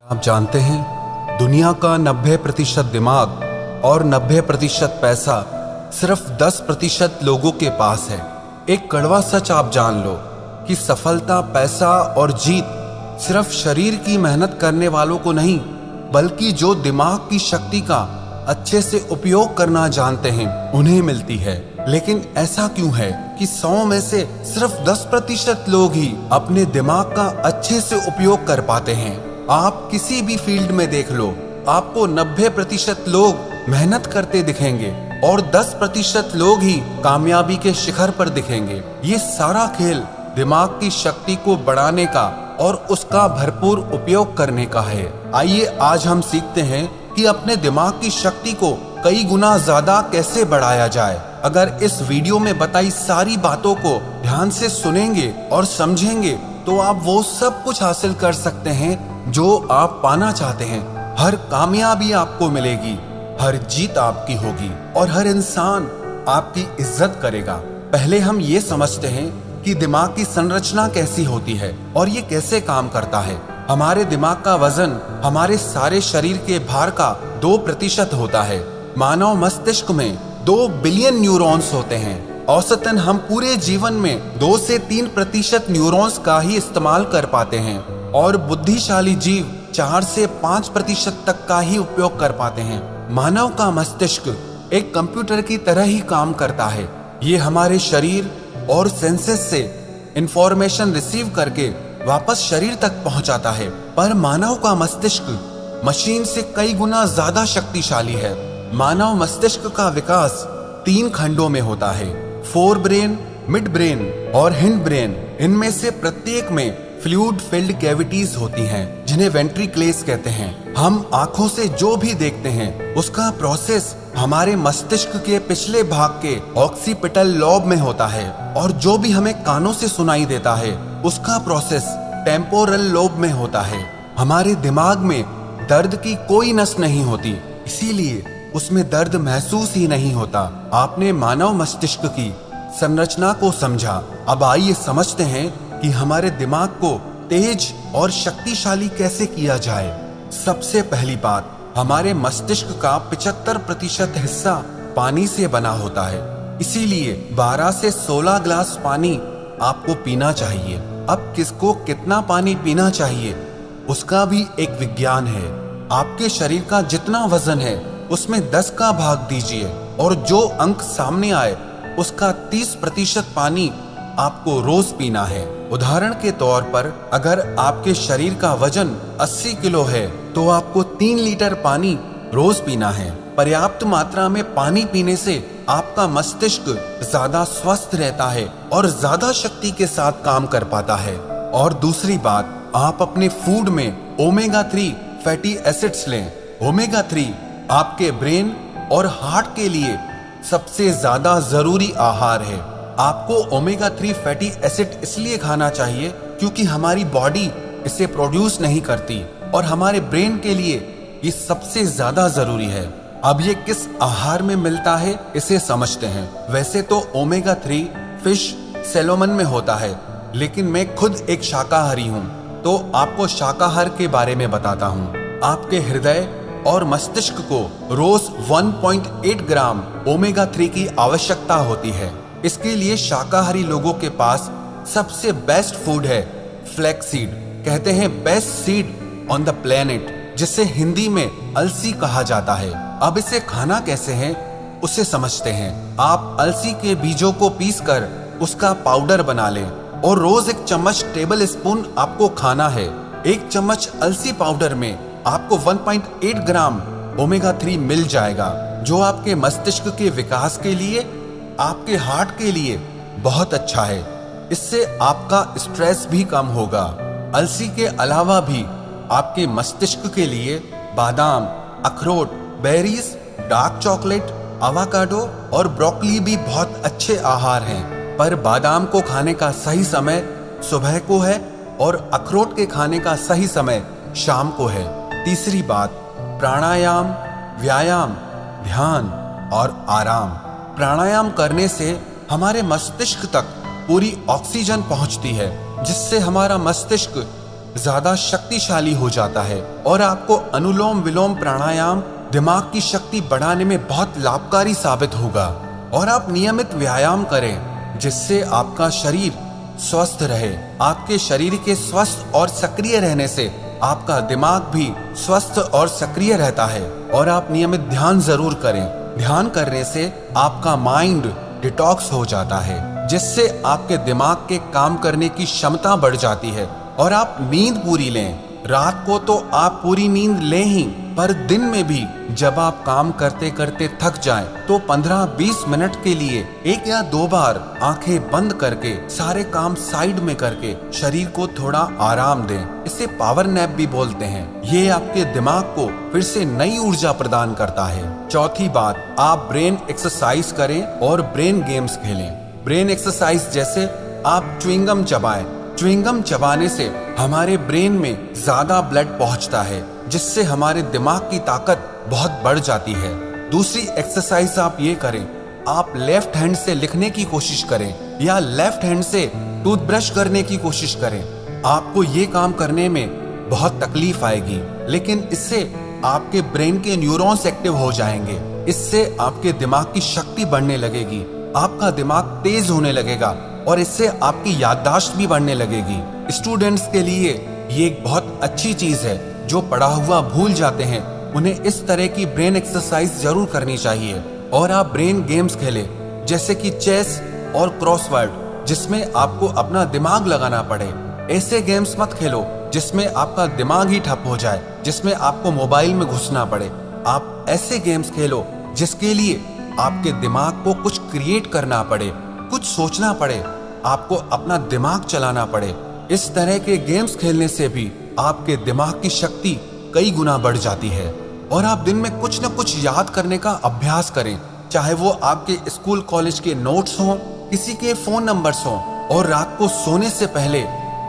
आप जानते हैं, दुनिया का 90% दिमाग और 90% पैसा सिर्फ 10% लोगों के पास है। एक कड़वा सच आप जान लो कि सफलता, पैसा और जीत सिर्फ शरीर की मेहनत करने वालों को नहीं, बल्कि जो दिमाग की शक्ति का अच्छे से उपयोग करना जानते हैं उन्हें मिलती है। लेकिन ऐसा क्यों है कि 100 में से सिर्फ 10% लोग ही अपने दिमाग का अच्छे से उपयोग कर पाते हैं? आप किसी भी फील्ड में देख लो, आपको 90% लोग मेहनत करते दिखेंगे और 10% लोग ही कामयाबी के शिखर पर दिखेंगे। ये सारा खेल दिमाग की शक्ति को बढ़ाने का और उसका भरपूर उपयोग करने का है। आइए आज हम सीखते हैं कि अपने दिमाग की शक्ति को कई गुना ज्यादा कैसे बढ़ाया जाए। अगर इस वीडियो में बताई सारी बातों को ध्यान से सुनेंगे और समझेंगे तो आप वो सब कुछ हासिल कर सकते हैं जो आप पाना चाहते हैं। हर कामयाबी आपको मिलेगी, हर जीत आपकी होगी और हर इंसान आपकी इज्जत करेगा। पहले हम ये समझते हैं कि दिमाग की संरचना कैसी होती है और ये कैसे काम करता है। हमारे दिमाग का वजन हमारे सारे शरीर के भार का 2% होता है। मानव मस्तिष्क में 2 बिलियन न्यूरॉन्स होते हैं। औसतन हम पूरे जीवन में 2 से 3% न्यूरॉन्स का ही इस्तेमाल कर पाते हैं और बुद्धिशाली जीव 4 से 5% तक का ही उपयोग कर पाते हैं। मानव का मस्तिष्क एक कंप्यूटर की तरह ही काम करता है। ये हमारे शरीर और सेंसेस से इंफॉर्मेशन रिसीव करके वापस शरीर तक पहुंचाता है। पर मानव का मस्तिष्क मशीन से कई गुना ज्यादा शक्तिशाली है। मानव मस्तिष्क का विकास 3 खंडों में होता है, फोर ब्रेन, मिड ब्रेन और हिंड ब्रेन। इनमें से प्रत्येक में फ्लूइड फिल्ड कैविटीज होती हैं, जिन्हें वेंट्रिकल्स कहते हैं। हम आंखों से जो भी देखते हैं उसका प्रोसेस हमारे मस्तिष्क के पिछले भाग के ऑक्सीपिटल लॉब में होता है और जो भी हमें कानों से सुनाई देता है उसका प्रोसेस टेम्पोरल लॉब में होता है। हमारे दिमाग में दर्द की कोई नस नहीं होती, इसीलिए उसमें दर्द महसूस ही नहीं होता। आपने मानव मस्तिष्क की संरचना को समझा। अब आइए समझते हैं कि हमारे दिमाग को तेज और शक्तिशाली कैसे किया जाए। सबसे पहली बात, हमारे मस्तिष्क का 75% हिस्सा पानी से बना होता है, इसीलिए 12 से 16 गिलास पानी आपको पीना चाहिए। अब किसको कितना पानी पीना चाहिए उसका भी एक विज्ञान है। आपके शरीर का जितना वजन है उसमें 10 का भाग दीजिए और जो अंक सामने आए उसका 30% पानी आपको रोज पीना है। उदाहरण के तौर पर अगर आपके शरीर का वजन 80 किलो है तो आपको 3 लीटर पानी रोज पीना है। पर्याप्त मात्रा में पानी पीने से आपका मस्तिष्क ज्यादा स्वस्थ रहता है और ज्यादा शक्ति के साथ काम कर पाता है। और दूसरी बात, आप अपने फूड में ओमेगा 3 फैटी एसिड्स लें। ओमेगा 3 आपके ब्रेन और हार्ट के लिए सबसे ज्यादा जरूरी आहार है। आपको ओमेगा 3 फैटी एसिड इसलिए खाना चाहिए क्योंकि हमारी बॉडी इसे प्रोड्यूस नहीं करती और हमारे ब्रेन के लिए ये सबसे ज्यादा जरूरी है। अब ये किस आहार में मिलता है इसे समझते हैं। वैसे तो ओमेगा 3 फिश, सैल्मन में होता है, लेकिन मैं खुद एक शाकाहारी हूँ तो आपको शाकाहार के बारे में बताता हूँ। आपके हृदय और मस्तिष्क को रोज 1.8 ग्राम ओमेगा 3 की आवश्यकता होती है। इसके लिए शाकाहारी लोगों के पास सबसे बेस्ट फूड है फ्लैक्सीड। कहते हैं best seed on the planet, जिसे हिंदी में अलसी कहा जाता है। अब इसे खाना कैसे है उसे समझते हैं। आप अलसी के बीजों को पीसकर उसका पाउडर बना लें और रोज 1 चम्मच टेबल स्पून आपको खाना है। 1 चम्मच अलसी पाउडर में आपको 1.8 ग्राम ओमेगा 3 मिल जाएगा, जो आपके मस्तिष्क के विकास के लिए, आपके हार्ट के लिए बहुत अच्छा है। इससे आपका स्ट्रेस भी कम होगा। अलसी के अलावा भी आपके मस्तिष्क के लिए बादाम, अखरोट, बेरीज, डार्क चॉकलेट, अवाकाडो और ब्रोकली भी बहुत अच्छे आहार हैं। पर बादाम को खाने का सही समय सुबह को है और अखरोट के खाने का सही समय शाम को है। तीसरी बात, प्राणायाम, व्यायाम, ध्यान और आराम। प्राणायाम करने से हमारे मस्तिष्क तक पूरी ऑक्सीजन पहुंचती है, जिससे हमारा मस्तिष्क ज्यादा शक्तिशाली हो जाता है और आपको अनुलोम विलोम प्राणायाम दिमाग की शक्ति बढ़ाने में बहुत लाभकारी साबित होगा। और आप नियमित व्यायाम करें जिससे आपका शरीर स्वस्थ रहे। आपके शरीर के स्वस्थ और सक्रिय रहने से आपका दिमाग भी स्वस्थ और सक्रिय रहता है। और आप नियमित ध्यान जरूर करें। ध्यान करने से आपका माइंड डिटॉक्स हो जाता है जिससे आपके दिमाग के काम करने की क्षमता बढ़ जाती है। और आप नींद पूरी लें। रात को तो आप पूरी नींद लें ही, पर दिन में भी जब आप काम करते करते थक जाएं तो 15-20 मिनट के लिए 1 या 2 बार आंखें बंद करके सारे काम साइड में करके शरीर को थोड़ा आराम दें। इसे पावर नैप भी बोलते हैं। ये आपके दिमाग को फिर से नई ऊर्जा प्रदान करता है। चौथी बात, आप ब्रेन एक्सरसाइज करें और ब्रेन गेम्स खेलें। ब्रेन एक्सरसाइज जैसे आप च्युइंगम चबाएं। च्युइंगम चबाने से हमारे ब्रेन में ज्यादा ब्लड पहुंचता है जिससे हमारे दिमाग की ताकत बहुत बढ़ जाती है। दूसरी एक्सरसाइज आप ये करें, आप लेफ्ट हैंड से लिखने की कोशिश करें या लेफ्ट हैंड से टूथब्रश करने की कोशिश करें। आपको ये काम करने में बहुत तकलीफ आएगी, लेकिन इससे आपके ब्रेन के न्यूरॉन्स एक्टिव हो जाएंगे। इससे आपके दिमाग की शक्ति बढ़ने लगेगी, आपका दिमाग तेज होने लगेगा और इससे आपकी याददाश्त भी बढ़ने लगेगी। स्टूडेंट्स के लिए ये एक बहुत अच्छी चीज है। जो पढ़ा हुआ भूल जाते हैं उन्हें इस तरह की ब्रेन एक्सरसाइज जरूर करनी चाहिए। और आप ब्रेन गेम्स खेलें जैसे कि चेस और क्रॉसवर्ड, जिसमें आपको अपना दिमाग लगाना पड़े। ऐसे गेम्स मत खेलो जिसमें आपका दिमाग ही ठप हो जाए, जिसमें आपको मोबाइल में घुसना पड़े। आप ऐसे गेम्स खेलो जिसके लिए आपके दिमाग को कुछ क्रिएट करना पड़े, कुछ सोचना पड़े, आपको अपना दिमाग चलाना पड़े। इस तरह के गेम्स खेलने से भी आपके दिमाग की शक्ति कई गुना बढ़ जाती है। और आप दिन में कुछ न कुछ याद करने का अभ्यास करें, चाहे वो आपके स्कूल कॉलेज के नोट्स हों, किसी के फोन नंबर्स हों। और रात को सोने से पहले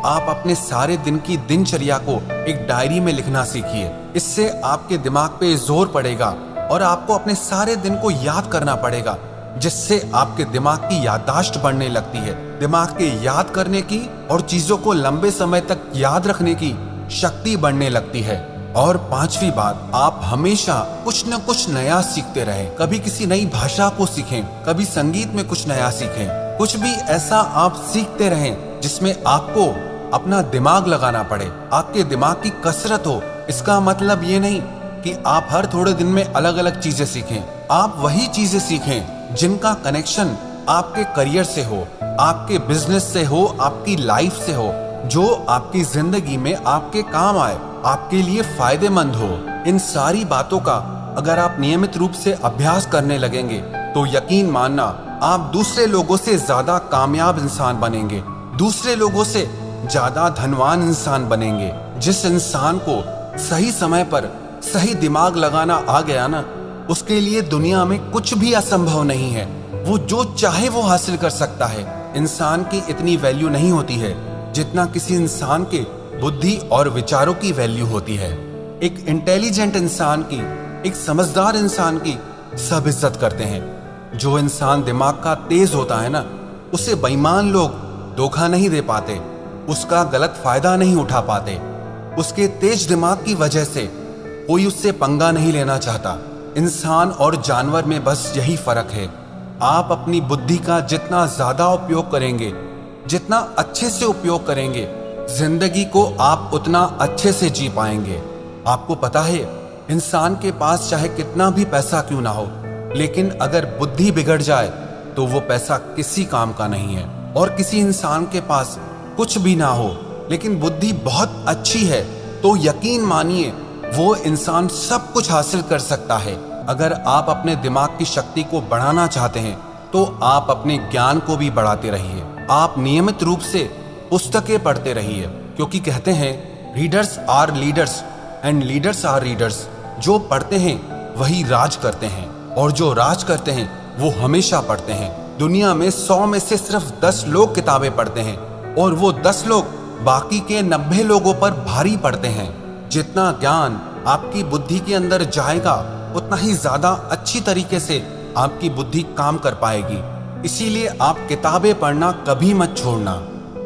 आप अपने सारे दिन की दिनचर्या को एक डायरी में लिखना सीखिए। इससे आपके दिमाग पे जोर पड़ेगा और आपको अपने सारे दिन को याद करना पड़ेगा, जिससे आपके दिमाग की याददाश्त बढ़ने लगती है। दिमाग के याद करने की और चीजों को लंबे समय तक याद रखने की शक्ति बढ़ने लगती है। और पांचवी बात, आप हमेशा कुछ न कुछ नया सीखते रहें। कभी किसी नई भाषा को सीखें, कभी संगीत में कुछ नया सीखें। कुछ भी ऐसा आप सीखते रहें जिसमें आपको अपना दिमाग लगाना पड़े, आपके दिमाग की कसरत हो। इसका मतलब ये नहीं कि आप हर थोड़े दिन में अलग अलग चीजें सीखें। आप वही चीजें सीखें जिनका कनेक्शन आपके करियर से हो, आपके बिजनेस से हो, आपकी लाइफ से हो, जो आपकी जिंदगी में आपके काम आए, आपके लिए फायदेमंद हो। इन सारी बातों का अगर आप नियमित रूप से अभ्यास करने लगेंगे तो यकीन मानना आप दूसरे लोगों से ज्यादा कामयाब इंसान बनेंगे, दूसरे लोगों से ज्यादा धनवान इंसान बनेंगे। जिस इंसान को सही समय पर सही दिमाग लगाना आ गया ना, उसके लिए दुनिया में कुछ भी असंभव नहीं है। वो जो चाहे वो हासिल कर सकता है। इंसान की इतनी वैल्यू नहीं होती है जितना किसी इंसान के बुद्धि और विचारों की वैल्यू होती है। एक इंटेलिजेंट इंसान की, एक समझदार इंसान की सब इज्जत करते हैं। जो इंसान दिमाग का तेज होता है ना, उसे बेईमान लोग धोखा नहीं दे पाते, उसका गलत फायदा नहीं उठा पाते। उसके तेज दिमाग की वजह से कोई उससे पंगा नहीं लेना चाहता। इंसान और जानवर में बस यही फर्क है। आप अपनी बुद्धि का जितना ज्यादा उपयोग करेंगे, जितना अच्छे से उपयोग करेंगे, जिंदगी को आप उतना अच्छे से जी पाएंगे। आपको पता है, इंसान के पास चाहे कितना भी पैसा क्यों ना हो, लेकिन अगर बुद्धि बिगड़ जाए तो वो पैसा किसी काम का नहीं है। और किसी इंसान के पास कुछ भी ना हो लेकिन बुद्धि बहुत अच्छी है तो यकीन मानिए वो इंसान सब कुछ हासिल कर सकता है। अगर आप अपने दिमाग की शक्ति को बढ़ाना चाहते हैं तो आप अपने ज्ञान को भी बढ़ाते रहिए। आप नियमित रूप से पुस्तकें पढ़ते रहिए, क्योंकि कहते हैं readers are leaders and leaders are readers. जो पढ़ते हैं वही राज करते हैं और जो राज करते हैं वो हमेशा पढ़ते हैं। दुनिया में 100 में से सिर्फ 10 लोग किताबें पढ़ते हैं और वो 10 लोग बाकी के 90 लोगों पर भारी पड़ते हैं। जितना ज्ञान आपकी बुद्धि के अंदर जाएगा उतना ही ज्यादा अच्छी तरीके से आपकी बुद्धि काम कर पाएगी। इसीलिए आप किताबें पढ़ना कभी मत छोड़ना।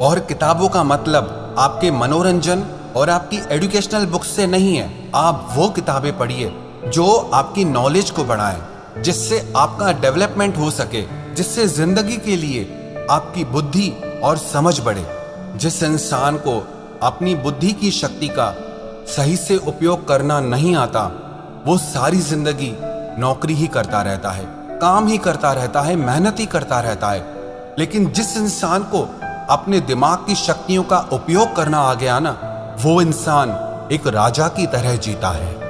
और किताबों का मतलब आपके मनोरंजन और आपकी एजुकेशनल बुक्स से नहीं है। आप वो किताबें पढ़िए जो आपकी नॉलेज को बढ़ाएं, जिससे आपका डेवलपमेंट हो सके, जिससे जिंदगी के लिए आपकी बुद्धि और समझ बढ़े। जिस इंसान को अपनी बुद्धि की शक्ति का सही से उपयोग करना नहीं आता, वो सारी जिंदगी नौकरी ही करता रहता है, काम ही करता रहता है, मेहनत ही करता रहता है। लेकिन जिस इंसान को अपने दिमाग की शक्तियों का उपयोग करना आ गया ना, वो इंसान एक राजा की तरह जीता है।